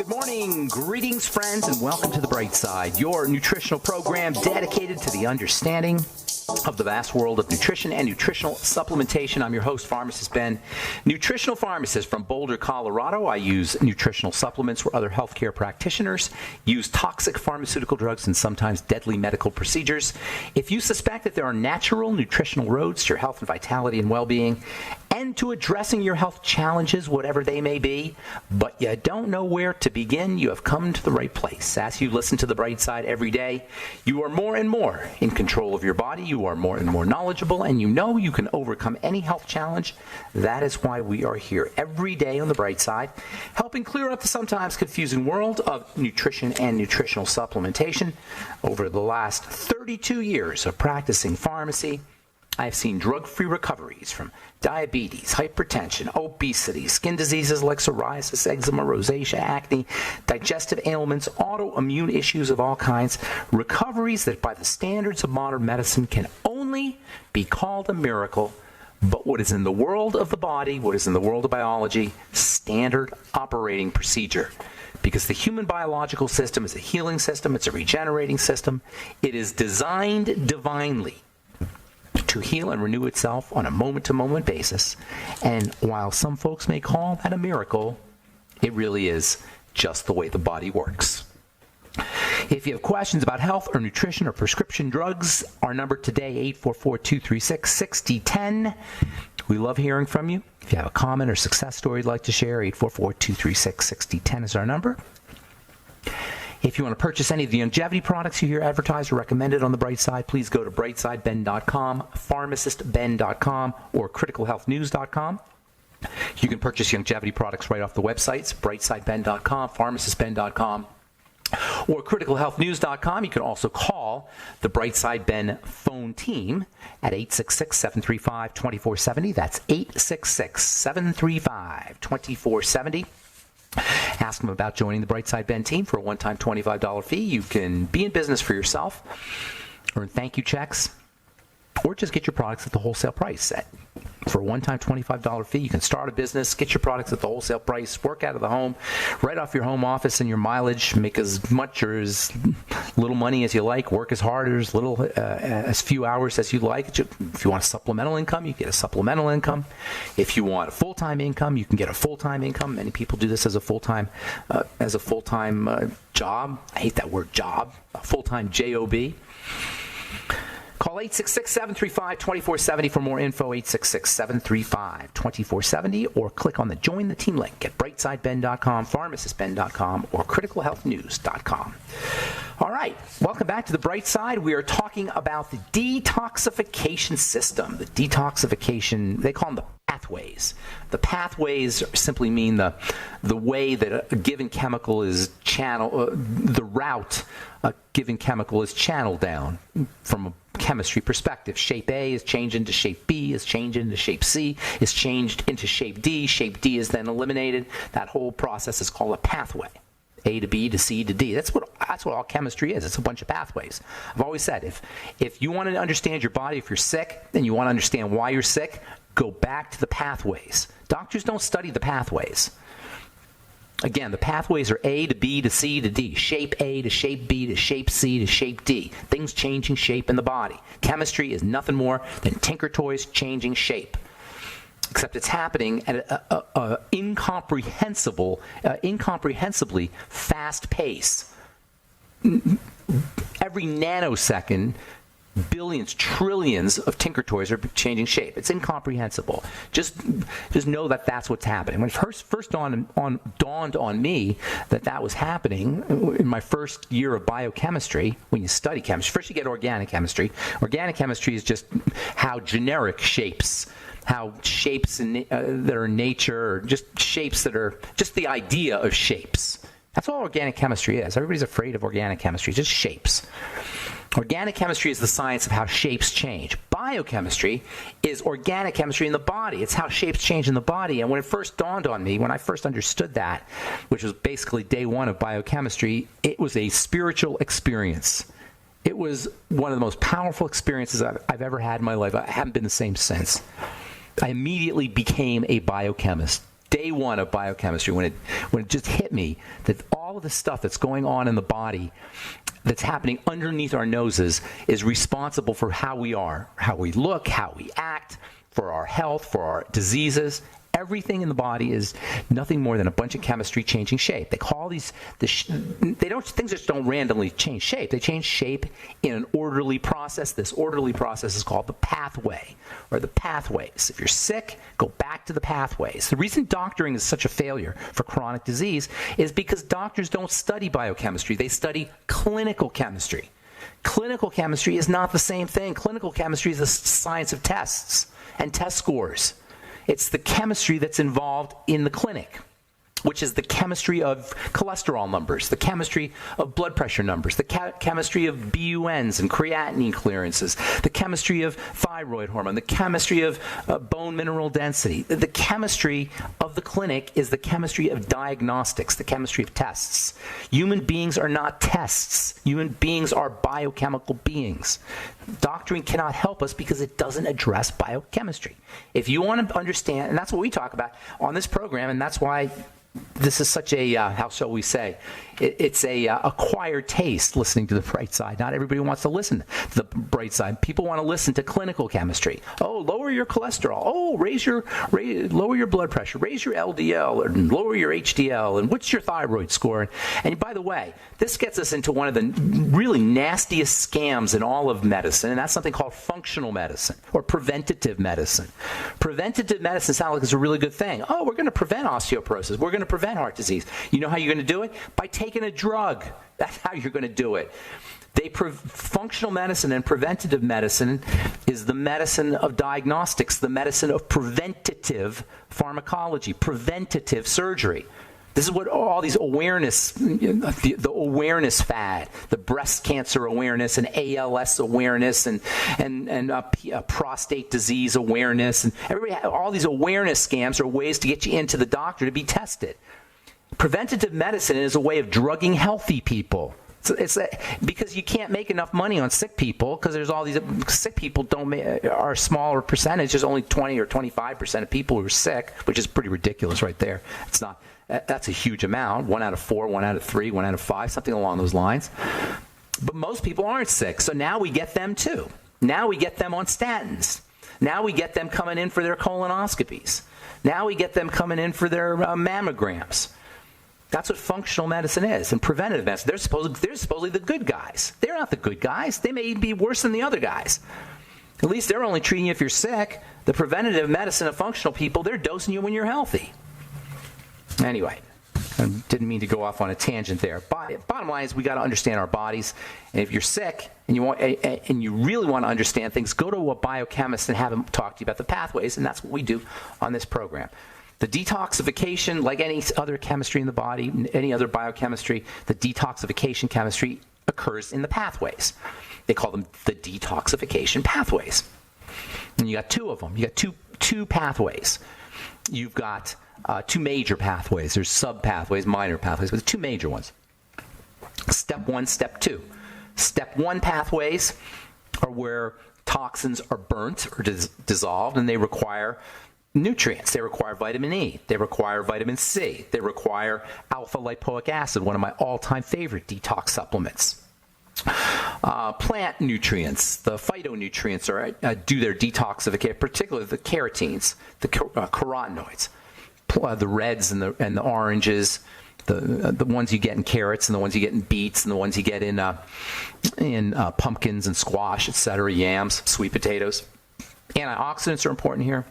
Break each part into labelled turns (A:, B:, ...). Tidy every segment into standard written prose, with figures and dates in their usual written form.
A: Good morning, greetings, friends, and welcome to The Bright Side, your nutritional program dedicated to the understanding of the vast world of nutrition and nutritional supplementation. I'm your host, Pharmacist Ben, nutritional pharmacist from Boulder, Colorado. I use nutritional supplements where other healthcare practitioners use toxic pharmaceutical drugs and sometimes deadly medical procedures. If you suspect that there are natural nutritional roads to your health and vitality and well-being and to addressing your health challenges, whatever they may be, but you don't know where to begin, you have come to the right place. As you listen to The Bright Side every day, you are more and more in control of your body. You are more and more knowledgeable, and you know you can overcome any health challenge. That is why we are here every day on The Bright Side, helping clear up the sometimes confusing world of nutrition and nutritional supplementation. Over the last 32 years of practicing pharmacy, I've seen drug-free recoveries from diabetes, hypertension, obesity, skin diseases like psoriasis, eczema, rosacea, acne, digestive ailments, autoimmune issues of all kinds, recoveries that by the standards of modern medicine can only be called a miracle, but what is in the world of the body, what is in the world of biology, standard operating procedure. Because the human biological system is a healing system, it's a regenerating system, it is designed divinely to heal and renew itself on a moment-to-moment basis. And while some folks may call that a miracle, it really is just the way the body works. If you have questions about health or nutrition or prescription drugs, our number today, 844-236-6010. We love hearing from you. If you have a comment or success story you'd like to share, 844-236-6010 is our number. If you want to purchase any of the longevity products you hear advertised or recommended on The Bright Side, please go to brightsideben.com, pharmacistben.com, or criticalhealthnews.com. You can purchase longevity products right off the websites, brightsideben.com, pharmacistben.com, or criticalhealthnews.com. You can also call the Bright Side Ben phone team at 866-735-2470. That's 866-735-2470. Ask them about joining the Bright Side Ben team for a one-time $25 fee. You can be in business for yourself, earn thank you checks, or just get your products at the wholesale price. For a one-time $25 fee, you can start a business, get your products at the wholesale price, work out of the home, right off your home office and your mileage, make as much or as little money as you like, work as hard or as few hours as you like. If you want a supplemental income, you get a supplemental income. If you want a full-time income, you can get a full-time income. Many people do this as a full-time job. I hate that word job. A full-time job. Call 866-735-2470 for more info, 866-735-2470, or click on the Join the Team link at brightsideben.com, pharmacistben.com, or criticalhealthnews.com. All right, welcome back to The Bright Side. We are talking about the detoxification system. The detoxification, they call them the pathways. The pathways simply mean the way that a given chemical is channeled, the route a given chemical is channeled down from a chemistry perspective. Shape A is changed into shape B, is changed into shape C, is changed into shape D. Shape D is then eliminated. That whole process is called a pathway. A to B to C to D. That's what all chemistry is. It's a bunch of pathways. I've always said if you want to understand your body, if you're sick, and you want to understand why you're sick, go back to the pathways. Doctors don't study the pathways. Again, the pathways are A to B to C to D, shape A to shape B to shape C to shape D. Things changing shape in the body. Chemistry is nothing more than Tinker Toys changing shape. Except it's happening at an incomprehensibly fast pace. Every nanosecond, billions, trillions of Tinker Toys are changing shape. It's incomprehensible. Just know that that's what's happening. When it first dawned on me that was happening in my first year of biochemistry, when you study chemistry, first you get organic chemistry. Organic chemistry is just how generic shapes, that are in nature, or just shapes that are just the idea of shapes. That's all organic chemistry is. Everybody's afraid of organic chemistry, just shapes. Organic chemistry is the science of how shapes change. Biochemistry is organic chemistry in the body. It's how shapes change in the body. And when it first dawned on me, when I first understood that, which was basically day one of biochemistry, it was a spiritual experience. It was one of the most powerful experiences I've ever had in my life. I haven't been the same since. I immediately became a biochemist. day one of biochemistry, when it just hit me that all of the stuff that's going on in the body that's happening underneath our noses is responsible for how we are, how we look, how we act, for our health, for our diseases. Everything in the body is nothing more than a bunch of chemistry changing shape. They call things just don't randomly change shape. They change shape in an orderly process. This orderly process is called the pathway, or the pathways. If you're sick, go back to the pathways. The reason doctoring is such a failure for chronic disease is because doctors don't study biochemistry. They study clinical chemistry. Clinical chemistry is not the same thing. Clinical chemistry is the science of tests and test scores. It's the chemistry that's involved in the clinic, which is the chemistry of cholesterol numbers, the chemistry of blood pressure numbers, the chemistry of BUNs and creatinine clearances, the chemistry of thyroid hormone, the chemistry of bone mineral density. The chemistry of the clinic is the chemistry of diagnostics, the chemistry of tests. Human beings are not tests. Human beings are biochemical beings. Doctoring cannot help us because it doesn't address biochemistry. If you want to understand, and that's what we talk about on this program, and that's why this is such a, how shall we say, it's a acquired taste listening to the bright side. Not everybody wants to listen to the bright side. People want to listen to clinical chemistry. Oh, lower your cholesterol. Oh, lower your blood pressure. Raise your LDL, or lower your HDL. And what's your thyroid score? And by the way, this gets us into one of the really nastiest scams in all of medicine, and that's something called functional medicine or preventative medicine. Preventative medicine sounds like it's a really good thing. Oh, we're going to prevent osteoporosis. We're going to prevent heart disease. You know how you're going to do it? By taking a drug. That's how you're going to do it. Functional medicine and preventative medicine is the medicine of diagnostics, the medicine of preventative pharmacology, preventative surgery. This is what all these awareness, the awareness fad, the breast cancer awareness and ALS awareness and prostate disease awareness, and all these awareness scams are ways to get you into the doctor to be tested. Preventative medicine is a way of drugging healthy people. So because you can't make enough money on sick people, because there's all these sick people are a smaller percentage. There's only 20 or 25% of people who are sick, which is pretty ridiculous right there. It's not. That's a huge amount. 1 out of 4, 1 out of 3, 1 out of 5, something along those lines. But most people aren't sick, so now we get them too. Now we get them on statins. Now we get them coming in for their colonoscopies. Now we get them coming in for their mammograms. That's what functional medicine is. And preventative medicine, they're supposedly the good guys. They're not the good guys. They may be worse than the other guys. At least they're only treating you if you're sick. The preventative medicine of functional people, they're dosing you when you're healthy. Anyway, I didn't mean to go off on a tangent there. Bottom line is we got to understand our bodies. And if you're sick and you really want to understand things, go to a biochemist and have him talk to you about the pathways. And that's what we do on this program. The detoxification, like any other chemistry in the body, any other biochemistry, the detoxification chemistry occurs in the pathways. They call them the detoxification pathways. And you got two of them. You got two pathways. You've got two major pathways. There's sub-pathways, minor pathways, but the two major ones. Step 1, step 2. Step 1 pathways are where toxins are burnt or dissolved, and they require nutrients. They require vitamin E. They require vitamin C. They require alpha-lipoic acid, one of my all-time favorite detox supplements. Plant nutrients, the phytonutrients, do their detoxification, particularly the carotenes, the carotenoids, the reds and the oranges, the ones you get in carrots and the ones you get in beets and the ones you get in pumpkins and squash, etc., yams, sweet potatoes. Antioxidants are important here.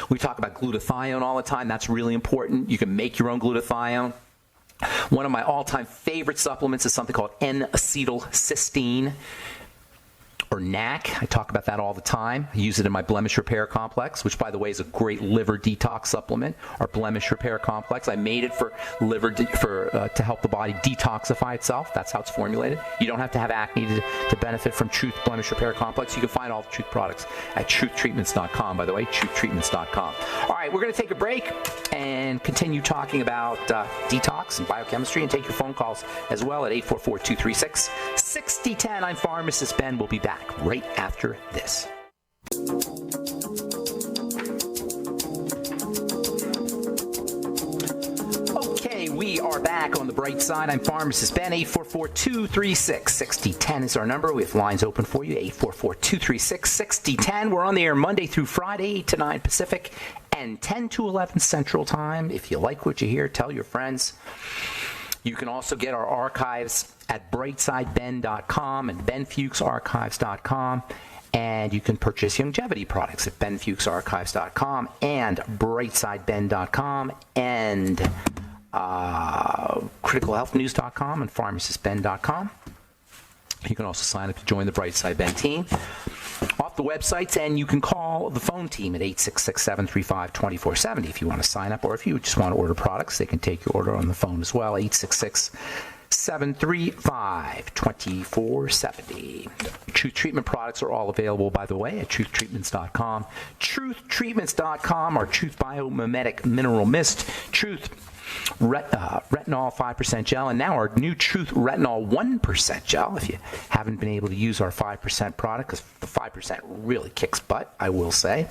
A: We talk about glutathione all the time. That's really important. You can make your own glutathione. One of my all-time favorite supplements is something called N-acetylcysteine, or NAC. I talk about that all the time. I use it in my blemish repair complex, which, by the way, is a great liver detox supplement. Our blemish repair complex, I made it for liver to help the body detoxify itself. That's how it's formulated. You don't have to have acne to benefit from Truth Blemish Repair Complex. You can find all the Truth products at truthtreatments.com, by the way, truthtreatments.com. All right, we're going to take a break and continue talking about detox and biochemistry, and take your phone calls as well at 844-236-6010. I'm Pharmacist Ben. We'll be back right after this. are back on the bright side. I'm Pharmacist Ben. 844-236-6010 is our number. We have lines open for you. 844-236-6010. We're on the air Monday through Friday, 8 to 9 Pacific and 10 to 11 Central Time. If you like what you hear, tell your friends. You can also get our archives at brightsideben.com and benfuchsarchives.com. And you can purchase longevity products at benfuchsarchives.com and brightsideben.com and criticalhealthnews.com and pharmacistben.com. You can also sign up to join the Brightside Ben team off the websites, and you can call the phone team at 866-735-2470 if you want to sign up, or if you just want to order products, they can take your order on the phone as well, 866-735-2470. Truth Treatment products are all available, by the way, at truthtreatments.com. Truthtreatments.com, our Truth Biomimetic Mineral Mist, Truth Retinol 5% gel, and now our new Truth Retinol 1% gel. If you haven't been able to use our 5% product, because the 5% really kicks butt, I will say.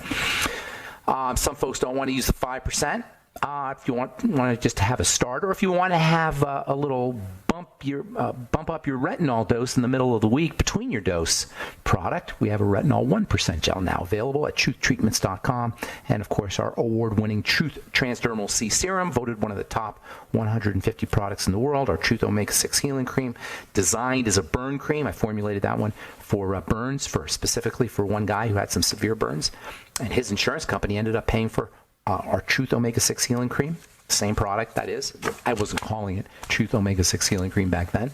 A: Some folks don't want to use the 5%. If you want to just have a starter, if you want to have a little bump up your retinol dose in the middle of the week between your dose product, we have a retinol 1% gel now available at truthtreatments.com. And of course, our award-winning Truth Transdermal C Serum, voted one of the top 150 products in the world. Our Truth Omega-6 Healing Cream, designed as a burn cream. I formulated that one for burns, specifically for one guy who had some severe burns, and his insurance company ended up paying for our Truth Omega-6 Healing Cream, same product, that is. I wasn't calling it Truth Omega-6 Healing Cream back then.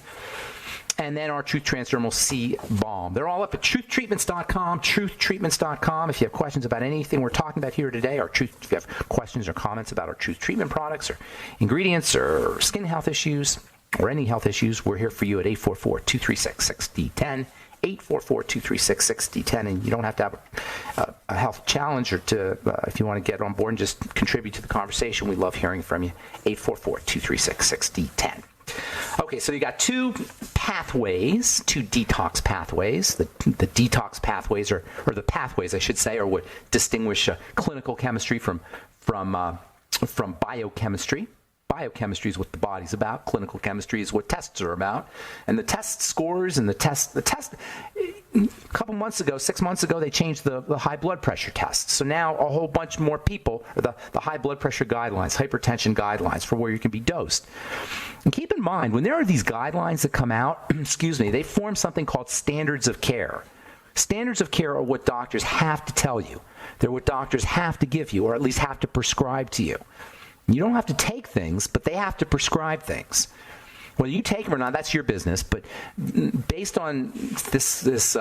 A: And then our Truth Transdermal C Balm. They're all up at truthtreatments.com, truthtreatments.com. If you have questions about anything we're talking about here today, if you have questions or comments about our Truth Treatment products or ingredients or skin health issues or any health issues, we're here for you at 844-236-6010. 844-236-6010, and you don't have to have a health challenge or to if you want to get on board and just contribute to the conversation. We love hearing from you. 844-236-6010. Okay, so you got two detox pathways. The detox pathways, or the pathways, I should say, are what distinguish clinical chemistry from biochemistry. Biochemistry is what the body's about. Clinical chemistry is what tests are about. And the test scores and the test, a couple months ago, 6 months ago, they changed the high blood pressure test. So now a whole bunch more people, the high blood pressure guidelines, hypertension guidelines for where you can be dosed. And keep in mind, when there are these guidelines that come out, they form something called standards of care. Standards of care are what doctors have to tell you. They're what doctors have to give you, or at least have to prescribe to you. You don't have to take things, but they have to prescribe things. Whether you take them or not, that's your business. But based on this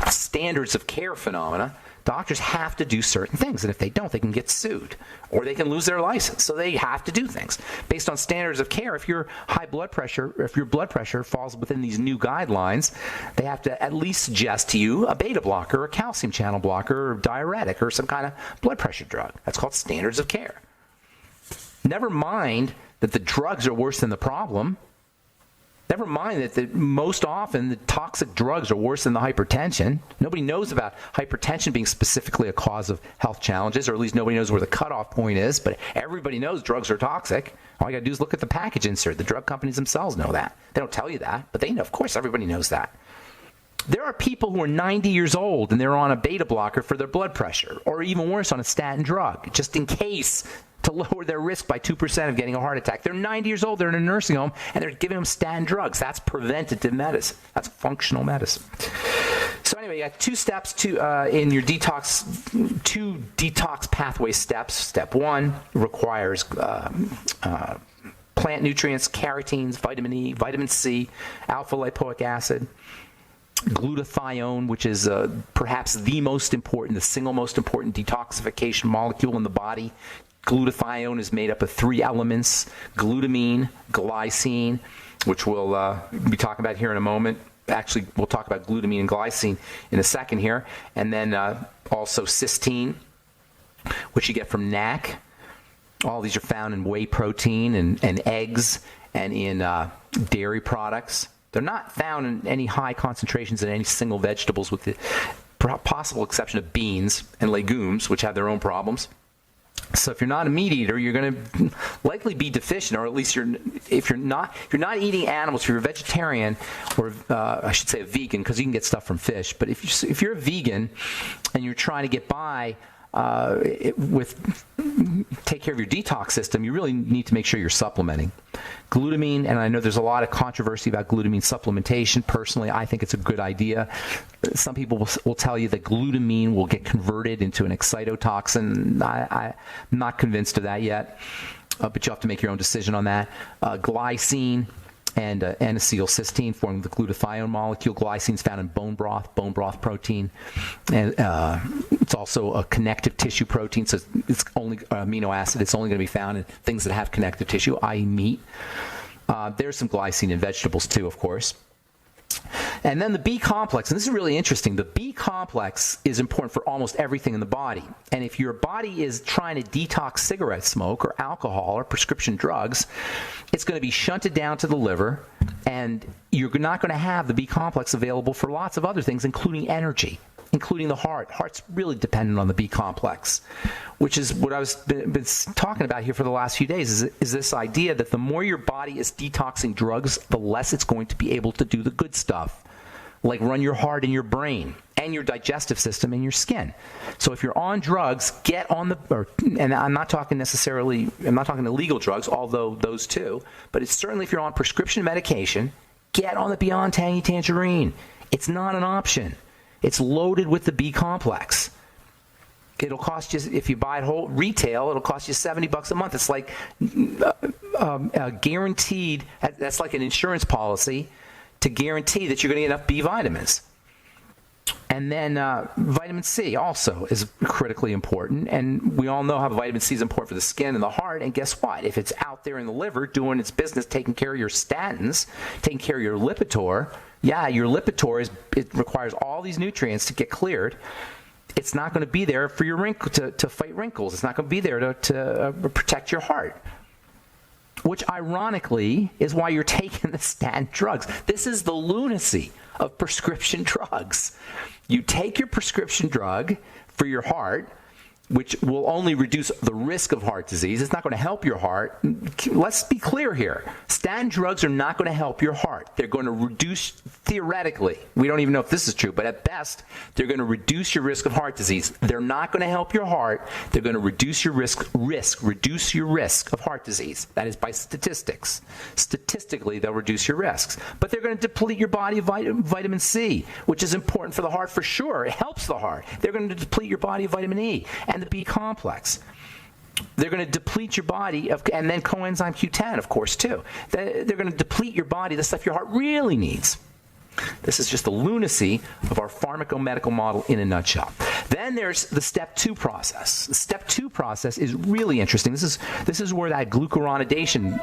A: standards of care phenomena, doctors have to do certain things. And if they don't, they can get sued or they can lose their license. So they have to do things. Based on standards of care, if your blood pressure falls within these new guidelines, they have to at least suggest to you a beta blocker, a calcium channel blocker, or diuretic, or some kind of blood pressure drug. That's called standards of care. Never mind that the drugs are worse than the problem. Never mind that most often the toxic drugs are worse than the hypertension. Nobody knows about hypertension being specifically a cause of health challenges, or at least nobody knows where the cutoff point is, but everybody knows drugs are toxic. All you got to do is look at the package insert. The drug companies themselves know that. They don't tell you that, but they know. Of course, everybody knows that. There are people who are 90 years old and they're on a beta blocker for their blood pressure, or even worse, on a statin drug, just in case, to lower their risk by 2% of getting a heart attack. They're 90 years old, they're in a nursing home, and they're giving them statin drugs. That's preventative medicine. That's functional medicine. So anyway, you got two steps in your detox, two detox pathway steps. Step one requires plant nutrients, carotenes, vitamin E, vitamin C, alpha-lipoic acid, glutathione, which is perhaps the single most important detoxification molecule in the body. Glutathione is made up of three elements: glutamine, glycine, which we'll be talking about here in a moment. Actually, we'll talk about glutamine and glycine in a second here. And then also cysteine, which you get from NAC. All these are found in whey protein and eggs and in dairy products. They're not found in any high concentrations in any single vegetables, with the possible exception of beans and legumes, which have their own problems.
B: So if you're not a meat eater, you're going to likely be deficient, or at least if you're not eating animals, if you're a vegetarian, or I should say a vegan, because you can get stuff from fish. But if you're a vegan and you're trying to get by take care of your detox system, you really need to make sure you're supplementing. Glutamine, and I know there's a lot of controversy about glutamine supplementation. Personally, I think it's a good idea. Some people will tell you that glutamine will get converted into an excitotoxin. I'm not convinced of that yet, but you have to make your own decision on that. Glycine and N-acetylcysteine form the glutathione molecule. Glycine is found in bone broth protein. And it's also a connective tissue protein, so it's only amino acid. It's only going to be found in things that have connective tissue, i.e. meat. There's some glycine in vegetables too, of course. And then the B complex, and this is really interesting. The B complex is important for almost everything in the body. And if your body is trying to detox cigarette smoke or alcohol or prescription drugs, it's going to be shunted down to the liver, and you're not going to have the B complex available for lots of other things, including energy, including the heart. Heart's really dependent on the B complex, which is what I've been talking about here for the last few days, is this idea that the more your body is detoxing drugs, the less it's going to be able to do the good stuff, like run your heart and your brain and your digestive system and your skin. So if you're on drugs, get on and I'm not talking illegal drugs, although those too, but it's certainly if you're on prescription medication, get on the Beyond Tangy Tangerine. It's not an option. It's loaded with the B complex. It'll cost you, if you buy it whole retail, it'll cost you $70 a month. It's like guaranteed. That's like an insurance policy to guarantee that you're going to get enough B vitamins. And then vitamin C also is critically important. And we all know how vitamin C is important for the skin and the heart. And guess what? If it's out there in the liver doing its business, taking care of your statins, taking care of your Lipitor, your Lipitor it requires all these nutrients to get cleared. It's not going to be there for your to fight wrinkles. It's not going to be there to protect your heart. Which, ironically, is why you're taking the statin drugs. This is the lunacy of prescription drugs. You take your prescription drug for your heart, which will only reduce the risk of heart disease. It's not going to help your heart. Let's be clear here. Statin drugs are not going to help your heart. They're going to reduce, theoretically, we don't even know if this is true, but at best, they're going to reduce your risk of heart disease. They're not going to help your heart. They're going to reduce your reduce your risk of heart disease. That is by statistics. Statistically, they'll reduce your risks. But they're going to deplete your body of vitamin C, which is important for the heart for sure. It helps the heart. They're going to deplete your body of vitamin E and the B complex. They're going to deplete your body and then coenzyme Q10, of course, too. They're going to deplete your body, the stuff your heart really needs. This is just the lunacy of our pharmacomedical model in a nutshell. Then there's the step 2 process. The step 2 process is really interesting. This is where that glucuronidation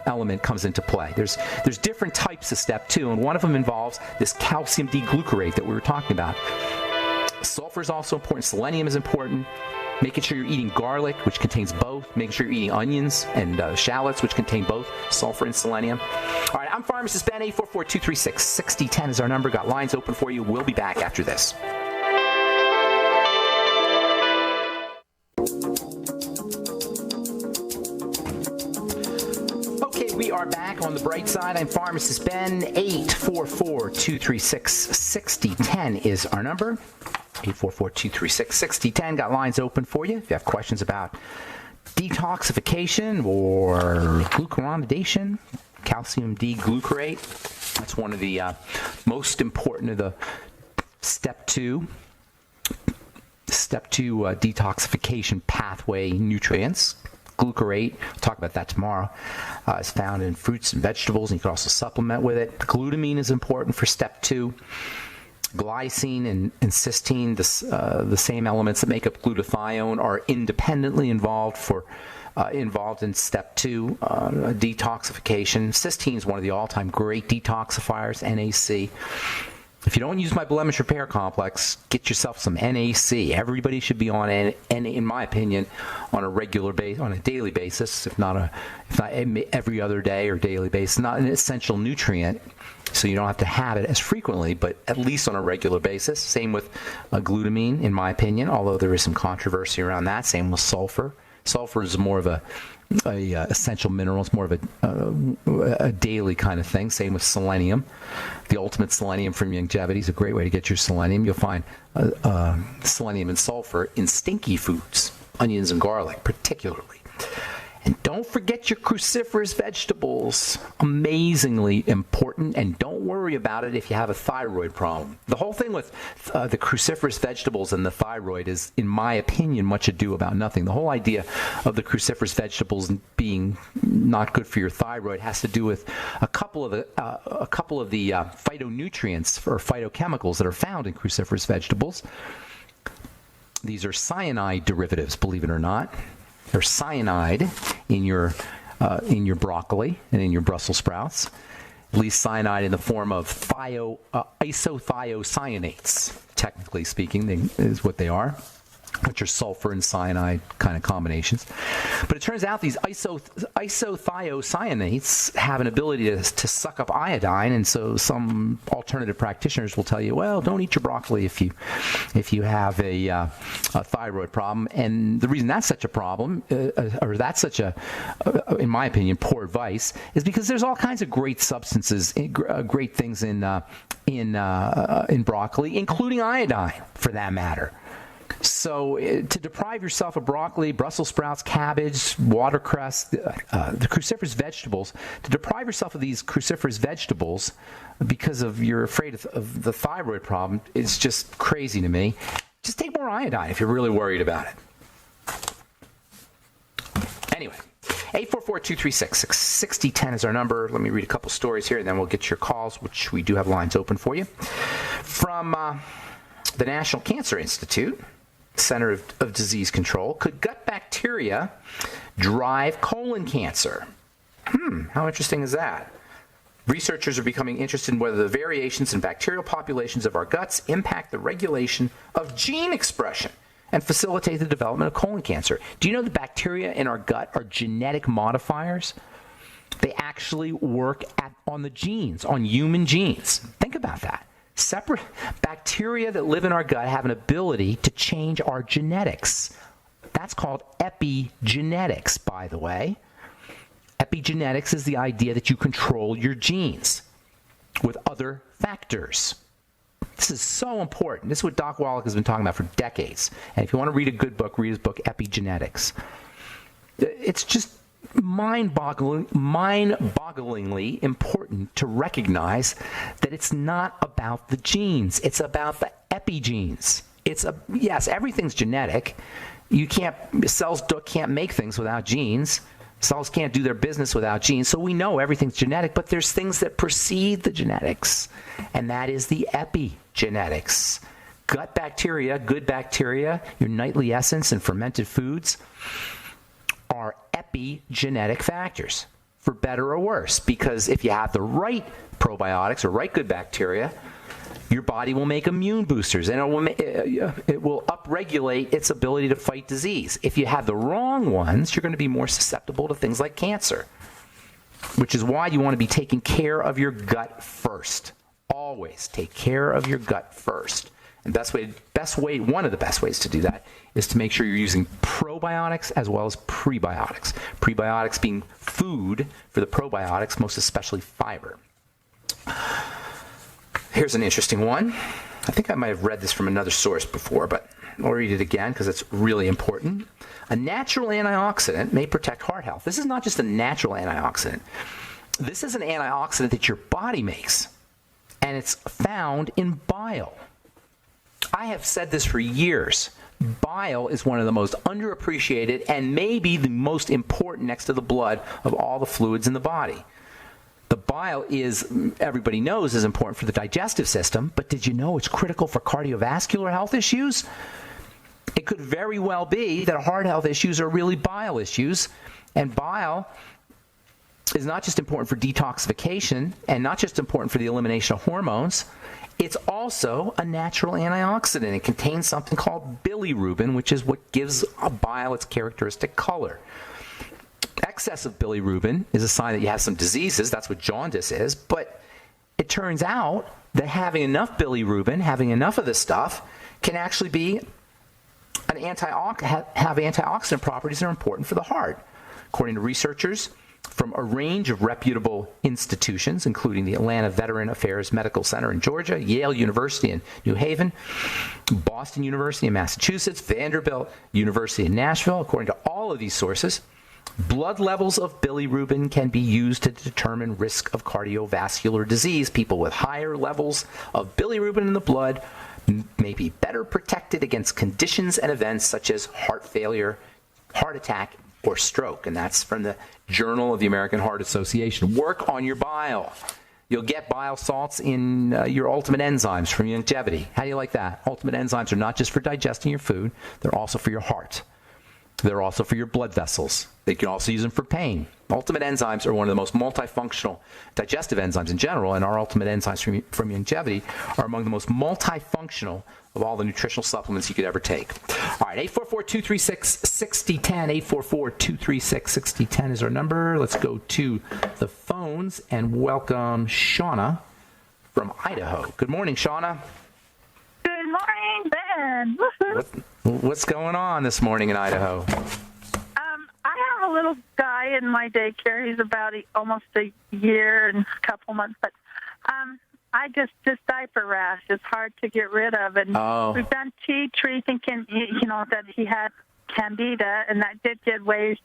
B: element comes into play. There's different types of step 2, and one of them involves this calcium D-glucarate that we were talking about. Sulfur is also important. Selenium is important. Making sure you're eating garlic, which contains both. Making sure you're eating onions and shallots, which contain both sulfur and selenium. All right, I'm Pharmacist Ben. 844-236-6010 is our number. Got lines open for you. We'll be back after this. Okay, we are back on the bright side. I'm Pharmacist Ben. 844-236-6010 is our number. 844-236-6010. Got lines open for you. If you have questions about detoxification or glucuronidation, calcium D-glucarate, that's one of the most important of the step 2 detoxification pathway nutrients. Glucarate, we'll talk about that tomorrow, is found in fruits and vegetables, and you can also supplement with it. Glutamine is important for step 2. Glycine and cysteine, the same elements that make up glutathione, are independently involved in step 2 detoxification. Cysteine is one of the all-time great detoxifiers, NAC. If you don't use my blemish repair complex, get yourself some NAC. Everybody should be on in my opinion, on a regular basis, on a daily basis, if not every other day or daily basis. Not an essential nutrient, so you don't have to have it as frequently, but at least on a regular basis. Same with glutamine, in my opinion, although there is some controversy around that. Same with sulfur. Sulfur is more of a essential mineral. It's more of a daily kind of thing. Same with selenium. The ultimate selenium from longevity is a great way to get your selenium. You'll find selenium and sulfur in stinky foods, onions and garlic particularly. And don't forget your cruciferous vegetables. Amazingly important, and don't worry about it if you have a thyroid problem. The whole thing with the cruciferous vegetables and the thyroid is, in my opinion, much ado about nothing. The whole idea of the cruciferous vegetables being not good for your thyroid has to do with a couple of the phytonutrients or phytochemicals that are found in cruciferous vegetables. These are cyanide derivatives, believe it or not. There's cyanide in your broccoli and in your Brussels sprouts. At least cyanide in the form of isothiocyanates, technically speaking, is what they are, which are sulfur and cyanide kind of combinations. But it turns out these isothiocyanates have an ability to suck up iodine, and so some alternative practitioners will tell you, well, don't eat your broccoli if you have a thyroid problem. And the reason that's such a problem, or that's such a, in my opinion, poor advice, is because there's all kinds of great substances, great things in broccoli, including iodine, for that matter. So to deprive yourself of broccoli, Brussels sprouts, cabbage, watercress, the cruciferous vegetables, to deprive yourself of these cruciferous vegetables because you're afraid of the thyroid problem is just crazy to me. Just take more iodine if you're really worried about it. Anyway, 844-236-6010 is our number. Let me read a couple stories here, and then we'll get your calls, which we do have lines open for you. From the National Cancer Institute, Center of Disease Control, could gut bacteria drive colon cancer? How interesting is that? Researchers are becoming interested in whether the variations in bacterial populations of our guts impact the regulation of gene expression and facilitate the development of colon cancer. Do you know the bacteria in our gut are genetic modifiers? They actually work on the genes, on human genes. Think about that. Separate bacteria that live in our gut have an ability to change our genetics. That's called epigenetics, by the way. Epigenetics is the idea that you control your genes with other factors. This is so important. This is what Doc Wallach has been talking about for decades. And if you want to read a good book, read his book, Epigenetics. It's just mind-bogglingly important to recognize that it's not about the genes. It's about the epigenes. Yes, everything's genetic. Cells can't make things without genes. Cells can't do their business without genes. So we know everything's genetic, but there's things that precede the genetics, and that is the epigenetics. Gut bacteria, good bacteria, your nightly essence and fermented foods are epigenetic factors, for better or worse, because if you have the right probiotics or right good bacteria, your body will make immune boosters, and it will upregulate its ability to fight disease. If you have the wrong ones, you're going to be more susceptible to things like cancer, which is why you want to be taking care of your gut first. Always take care of your gut first. And one of the best ways to do that is to make sure you're using probiotics as well as prebiotics. Prebiotics being food for the probiotics, most especially fiber. Here's an interesting one. I think I might have read this from another source before, but I'll read it again because it's really important. A natural antioxidant may protect heart health. This is not just a natural antioxidant. This is an antioxidant that your body makes, and it's found in bile. I have said this for years. Bile is one of the most underappreciated and maybe the most important next to the blood of all the fluids in the body. The bile everybody knows, is important for the digestive system, but did you know it's critical for cardiovascular health issues? It could very well be that heart health issues are really bile issues, and bile is not just important for detoxification and not just important for the elimination of hormones. It's also a natural antioxidant. It contains something called bilirubin, which is what gives a bile its characteristic color. Excess of bilirubin is a sign that you have some diseases. That's what jaundice is. But it turns out that having enough bilirubin, having enough of this stuff, can actually be have antioxidant properties that are important for the heart. According to researchers from a range of reputable institutions, including the Atlanta Veteran Affairs Medical Center in Georgia, Yale University in New Haven, Boston University in Massachusetts, Vanderbilt University in Nashville, according to all of these sources, blood levels of bilirubin can be used to determine risk of cardiovascular disease. People with higher levels of bilirubin in the blood may be better protected against conditions and events such as heart failure, heart attack, or stroke. And that's from the Journal of the American Heart Association. Work on your bile. You'll get bile salts in your ultimate enzymes from Longevity. How do you like that? Ultimate enzymes are not just for digesting your food, they're also for your heart. They're also for your blood vessels. They can also use them for pain. Ultimate enzymes are one of the most multifunctional digestive enzymes in general, and our ultimate enzymes from Longevity are among the most multifunctional of all the nutritional supplements you could ever take. All right, 844-236-6010. 844-236-6010 is our number. Let's go to the phones and welcome Shauna from Idaho. Good morning, Shauna.
C: Good morning, Ben.
B: What's going on this morning in Idaho?
C: I have a little guy in my daycare. He's about almost a year and a couple months, but this diaper rash is hard to get rid of, and we've done tea tree thinking, that he had candida, and that did get waived,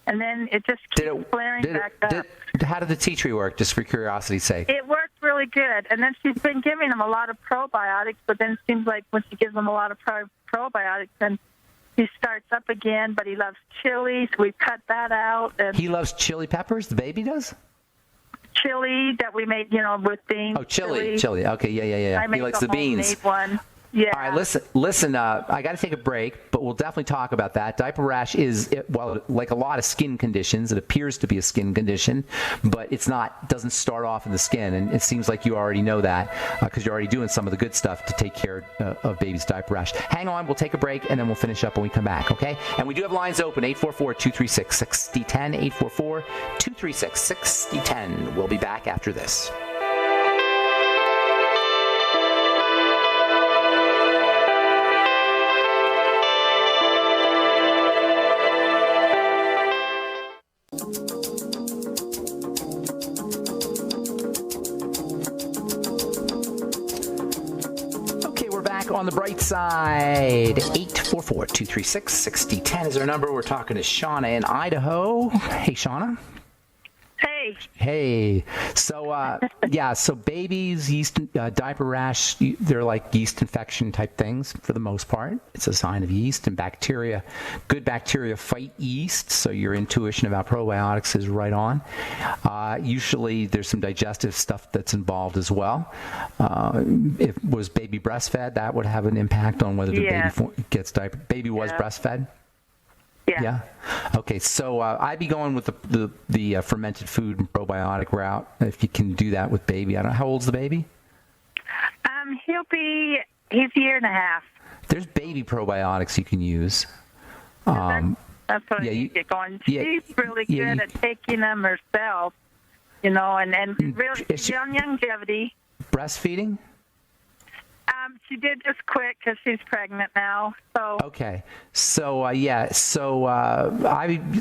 C: and then it just keeps flaring back up.
B: How did the tea tree work, just for curiosity's sake?
C: It worked really good, and then she's been giving him a lot of probiotics, but then it seems like when she gives him a lot of probiotics, then he starts up again, but he loves chili, so we've cut that out. And
B: he loves chili peppers? The baby does?
C: Chili that we made, with beans.
B: Oh, chili. Okay, yeah. He likes the beans.
C: One. Yeah.
B: All right, listen. I got to take a break, but we'll definitely talk about that. Diaper rash is, like a lot of skin conditions, it appears to be a skin condition, but doesn't start off in the skin, and it seems like you already know that because you're already doing some of the good stuff to take care of baby's diaper rash. Hang on, we'll take a break, and then we'll finish up when we come back, okay? And we do have lines open, 844-236-6010, 844-236-6010. We'll be back after this. On the bright side, 844-236-6010 is our number. We're talking to Shauna in Idaho. Hey, Shauna. Hey. So, so babies, yeast, diaper rash, they're like yeast infection type things for the most part. It's a sign of yeast and bacteria. Good bacteria fight yeast, so your intuition about probiotics is right on. Usually there's some digestive stuff that's involved as well. If was baby breastfed, that would have an impact on whether the baby gets diaper. Baby was breastfed? Yeah. Okay. So I'd be going with the fermented food and probiotic route if you can do that with baby. I don't know, how old's the baby?
C: He's a year and a half.
B: There's baby probiotics you can use.
C: That's what I need to get going. She's really good at taking them herself, and really she's on Longevity.
B: Breastfeeding?
C: She did just quit because she's pregnant now. So
B: okay, so I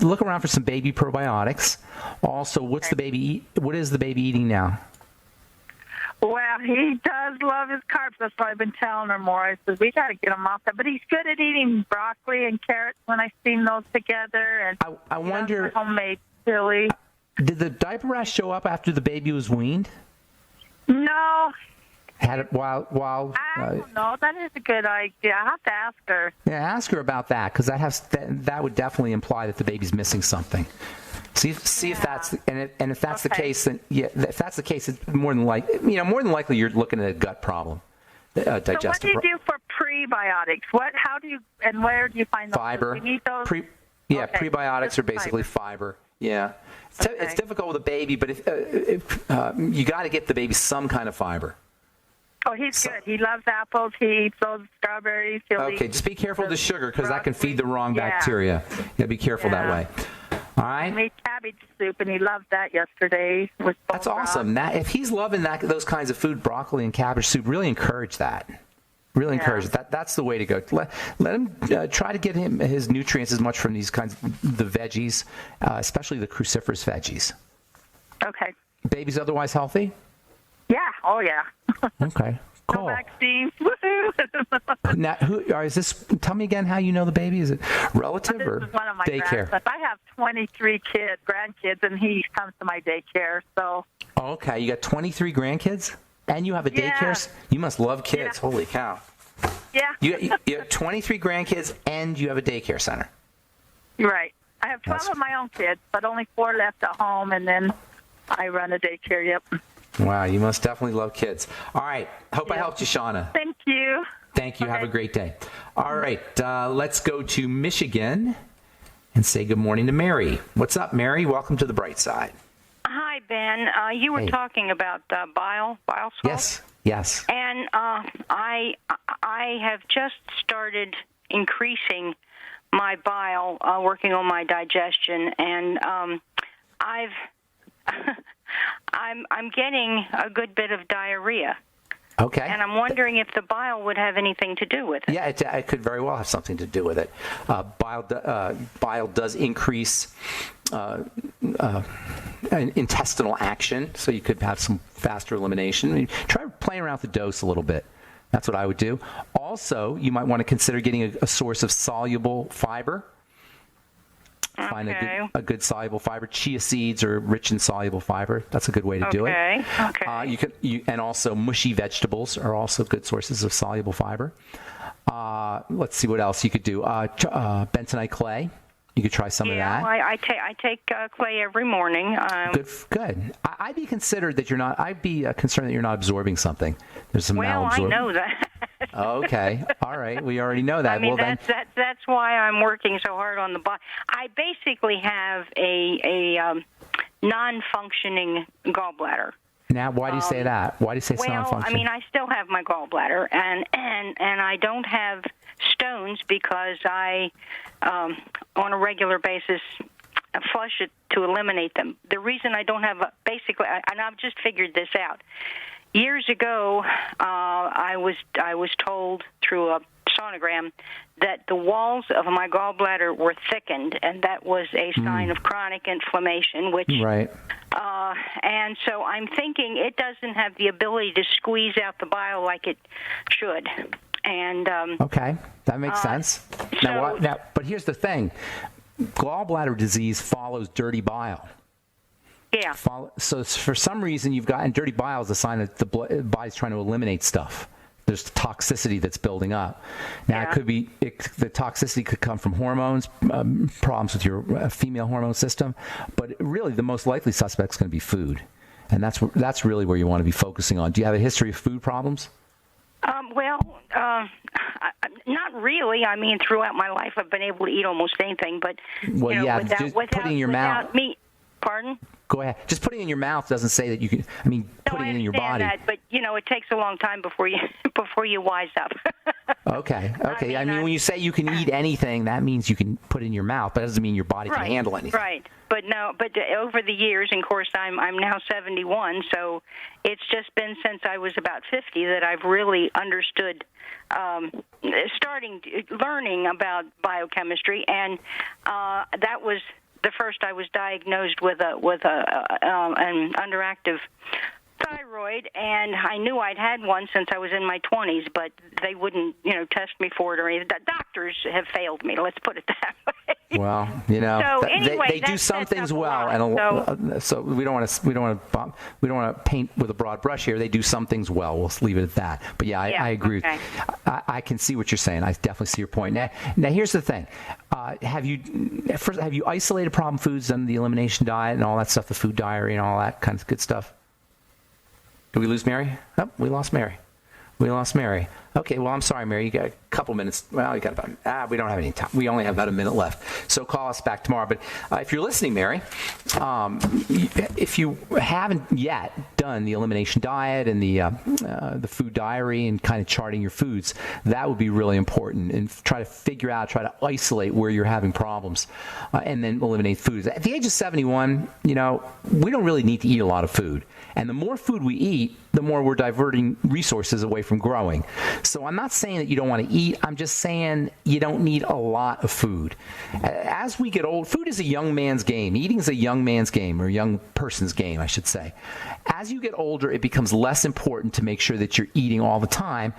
B: look around for some baby probiotics. Also, what is the baby eating now?
C: Well, he does love his carbs. That's why I've been telling her more. I said we got to get him off that. But he's good at eating broccoli and carrots when I've seen those together. And
B: I wonder,
C: homemade chili.
B: Did the diaper rash show up after the baby was weaned?
C: No.
B: Had it while
C: I don't know. That is a good idea. I have to ask her.
B: Yeah, ask her about that because that would definitely imply that the baby's missing something. See if that's if that's the case, then if that's the case, it's more than likely you're looking at a gut problem, digestive.
C: So what do you do for prebiotics? How do you and where do you find those?
B: Fiber.
C: Do you need those?
B: Prebiotics are basically fiber. Yeah. It's difficult with a baby, but if you got to get the baby some kind of fiber.
C: Oh, he's good. He loves apples. He eats those strawberries.
B: Okay, just be careful of the sugar because that can feed the wrong bacteria. You got to be careful that way. All right.
C: He made cabbage soup, and he loved that yesterday.
B: That's awesome. If he's loving those kinds of food, broccoli and cabbage soup, really encourage that. Really encourage it. That's the way to go. Let him try to get him his nutrients as much from these kinds of the veggies, especially the cruciferous veggies.
C: Okay.
B: Baby's otherwise healthy?
C: Yeah. Oh, yeah.
B: Okay. Cool.
C: No vaccines. Woohoo!
B: Now, is this? Tell me again how you know the baby. Is it relative or
C: This is one of my
B: daycare?
C: grandsons. I have 23 grandkids, and he comes to my daycare. So.
B: Okay, you got 23 grandkids, and you have a daycare. You must love kids.
C: Yeah.
B: Holy cow!
C: Yeah.
B: You have 23 grandkids, and you have a daycare center.
C: Right. I have 12 of my own kids, but only 4 left at home, and then I run a daycare. Yep.
B: Wow, you must definitely love kids. All right. Hope I helped you, Shauna.
C: Thank you.
B: Thank you. Okay. Have a great day. All right. Let's go to Michigan and say good morning to Mary. What's up, Mary? Welcome to the bright side.
D: Hi, Ben. You were talking about bile salts.
B: Yes.
D: And I have just started increasing my bile, working on my digestion, and I'm getting a good bit of diarrhea.
B: Okay.
D: And I'm wondering if the bile would have anything to do with it.
B: Yeah, it could very well have something to do with it. Bile does increase intestinal action, so you could have some faster elimination. I mean, try playing around with the dose a little bit. That's what I would do. Also, you might want to consider getting a source of soluble fiber. Find a good soluble fiber. Chia seeds are rich in soluble fiber. That's a good way to do it.
D: Okay.
B: And also mushy vegetables are also good sources of soluble fiber. Let's see what else you could do. Bentonite clay. You could try some of that.
D: Yeah, I take clay every morning.
B: Good. I'd be considered that you're not. I'd be concerned that you're not absorbing something. There's some malabsorption.
D: I know that.
B: Okay. All right. We already know that.
D: I mean, that's why I'm working so hard on the body. I basically have a non-functioning gallbladder.
B: Now, why do you say that? Why do you say it's non-functioning?
D: I mean, I still have my gallbladder, and I don't have stones because I, on a regular basis, flush it to eliminate them. The reason I don't have and I've just figured this out. Years ago, I was told through a sonogram that the walls of my gallbladder were thickened, and that was a sign of chronic inflammation. Which,
B: right.
D: And so I'm thinking it doesn't have the ability to squeeze out the bile like it should. And
B: okay, that makes sense. But here's the thing: gallbladder disease follows dirty bile.
D: Yeah.
B: So for some reason and dirty bile is a sign that the body's trying to eliminate stuff. There's toxicity that's building up. Now, the toxicity could come from hormones, problems with your female hormone system, but really the most likely suspect is going to be food. And that's really where you want to be focusing on. Do you have a history of food problems?
D: Not really. I mean, throughout my life, I've been able to eat almost anything, but
B: putting in your mouth.
D: Meat. Pardon?
B: Go ahead. Just putting it in your mouth doesn't say that you can. I mean, putting it in your body.
D: That, but it takes a long time before you wise up.
B: Okay. I mean, when you say you can eat anything, that means you can put it in your mouth, but that doesn't mean your body can handle anything.
D: Right. But over the years, and of course, I'm now 71, so it's just been since I was about 50 that I've really understood, learning about biochemistry, and that was the first I was diagnosed with an underactive thyroid, and I knew I'd had one since I was in my 20s, but they wouldn't, test me for it or anything. The doctors have failed me. Let's put it that way.
B: Well, they do some things well, and so we don't want to paint with a broad brush here. They do some things well. We'll leave it at that. But I agree. Okay. I can see what you're saying. I definitely see your point. Now here's the thing: have you isolated problem foods and the elimination diet and all that stuff, the food diary and all that kind of good stuff? Did we lose Mary? Oh, we lost Mary. Okay, well, I'm sorry, Mary. You got a couple minutes. Well, you got about, we don't have any time. We only have about a minute left. So call us back tomorrow. But if you're listening, Mary, if you haven't yet done the elimination diet and the food diary and kind of charting your foods, that would be really important. And try to isolate where you're having problems and then eliminate foods. At the age of 71, we don't really need to eat a lot of food. And the more food we eat, the more we're diverting resources away from growing. So I'm not saying that you don't want to eat. I'm just saying you don't need a lot of food. As we get old, food is a young man's game. Eating is a young man's game, or a young person's game, I should say. As you get older, it becomes less important to make sure that you're eating all the time,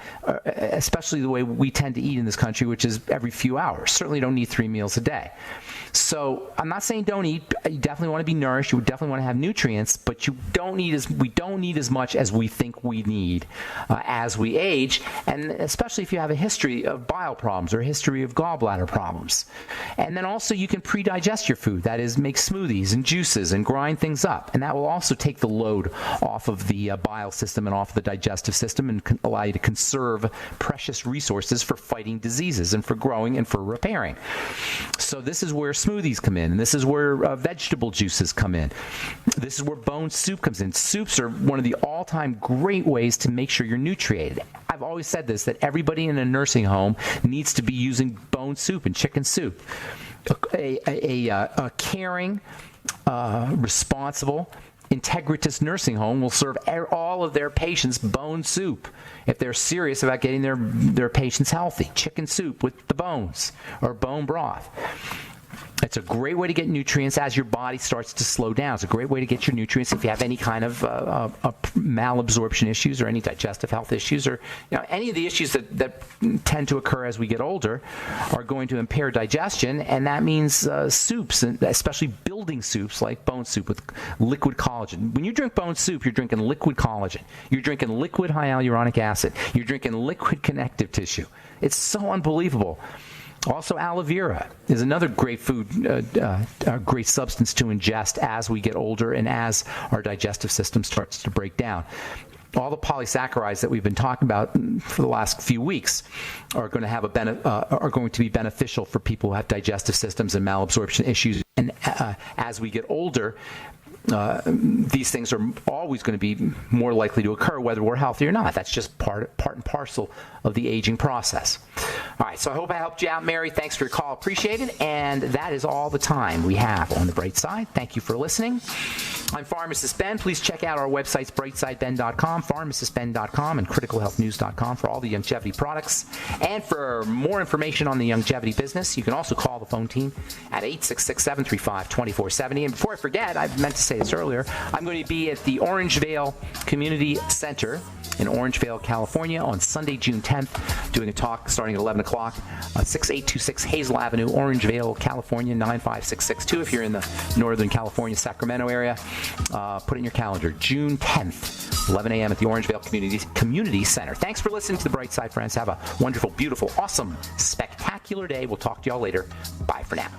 B: especially the way we tend to eat in this country, which is every few hours. Certainly don't need 3 meals a day. So I'm not saying don't eat. You definitely want to be nourished. You definitely want to have nutrients, but we don't need as much as we think we need as we age, and especially if you have a history of bile problems or a history of gallbladder problems. And then also you can pre-digest your food. That is, make smoothies and juices and grind things up, and that will also take the load off of the bile system and off of the digestive system and allow you to conserve precious resources for fighting diseases and for growing and for repairing. So this is where smoothies come in, and this is where vegetable juices come in. This is where bone soup comes in. Soups are one of the all-time great ways to make sure you're nutriated. I've always said this, that everybody in a nursing home needs to be using bone soup and chicken soup. A caring, responsible, integritous nursing home will serve all of their patients bone soup if they're serious about getting their patients healthy. Chicken soup with the bones or bone broth. It's a great way to get nutrients as your body starts to slow down. It's a great way to get your nutrients if you have any kind of malabsorption issues or any digestive health issues, or any of the issues that tend to occur as we get older are going to impair digestion, and that means soups, and especially building soups like bone soup with liquid collagen. When you drink bone soup, you're drinking liquid collagen. You're drinking liquid hyaluronic acid. You're drinking liquid connective tissue. It's so unbelievable. Also, aloe vera is another great food, a great substance to ingest as we get older and as our digestive system starts to break down. All the polysaccharides that we've been talking about for the last few weeks are going to have are going to be beneficial for people who have digestive systems and malabsorption issues. And as we get older, these things are always going to be more likely to occur whether we're healthy or not. That's just part and parcel of the aging process. All right, so I hope I helped you out, Mary. Thanks for your call. Appreciate it. And that is all the time we have on The Bright Side. Thank you for listening. I'm Pharmacist Ben. Please check out our websites, brightsideben.com, pharmacistben.com, and criticalhealthnews.com for all the longevity products. And for more information on the longevity business, you can also call the phone team at 866-735-2470. And before I forget, I meant to say this earlier, I'm going to be at the Orangevale Community Center in Orangevale, California on Sunday, June 10th, doing a talk starting at 11 o'clock, 6826 Hazel Avenue, Orangevale, California, 95662. If you're in the Northern California, Sacramento area, put it in your calendar, June 10th, 11 a.m. at the Orangevale Community Center. Thanks for listening to The Bright Side, friends. Have a wonderful, beautiful, awesome, spectacular day. We'll talk to y'all later. Bye for now.